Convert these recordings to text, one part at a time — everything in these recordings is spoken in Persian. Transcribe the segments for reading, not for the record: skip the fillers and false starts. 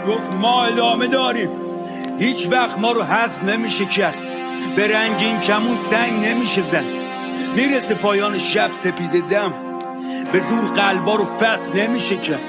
گفت ما ادامه داریم. هیچ وقت ما رو حذف نمیشه کرد، به رنگین کمون سنگ نمیشه زد. میرسه پایان شب سپیده دم، به زور قلبا رو فتح نمیشه کرد.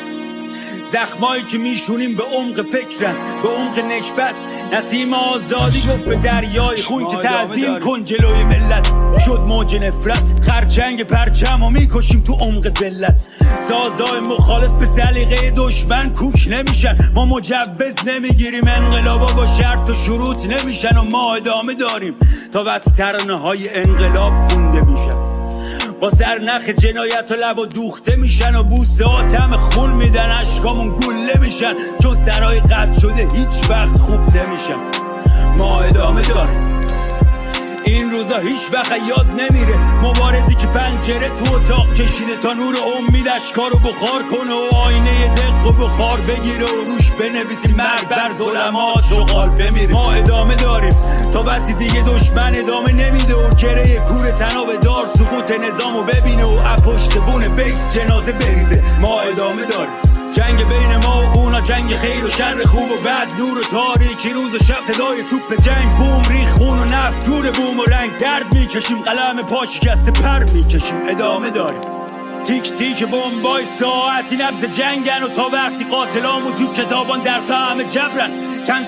زخمایی که میشونیم به عمق فکرن، به عمق نکبت. نسیم آزادی گفت به دریای خون که تعظیم کن جلوی ملت. شد موج نفرت، خرچنگ پرچم و میکشیم تو عمق ذلت. سازای مخالف به سلیقه دشمن کوک نمیشن. ما مجوز نمیگیریم، انقلابا با شرط و شروط نمیشن. و ما ادامه داریم تا وقتی ترانه های انقلاب خونده میشن. با سرنخ جنایت و لب و دوخته میشن و بوسه ها طعم خون میدن، اشکامون گله میشن. چون سرای قطع شده هیچ وقت خوب نمیشن. ما ادامه داریم، این روزا هیچ وقت یاد نمیره. مبارزی که پنجره تو اتاق کشیده تا نور امید اشکارو بخار کنه و آینه دق و بخار بگیره و روش بنویسی مرگ بر ظلمات شغال بمیره. ما ادامه داریم تا وقتی دیگه دشمن ادامه نمیده و گره کور تناب دار سقوط نظامو ببینه و پشت بون بیت جنازه بریزه. ما ادامه داریم، جنگ بین ما و اونا، جنگ خیر و شر، خوب و بد، نور و تاریکی، روز و شب. صدای توپ جنگ، بوم ریخ خون و نفت، جور بوم و رنگ. درد میکشیم، قلم پا شکسته پر میکشیم. ادامه داریم، تیک تیک بمبای ساعتی نبض جنگن و تا وقتی قاتلامو تو کتابان درس همه جبرن. چند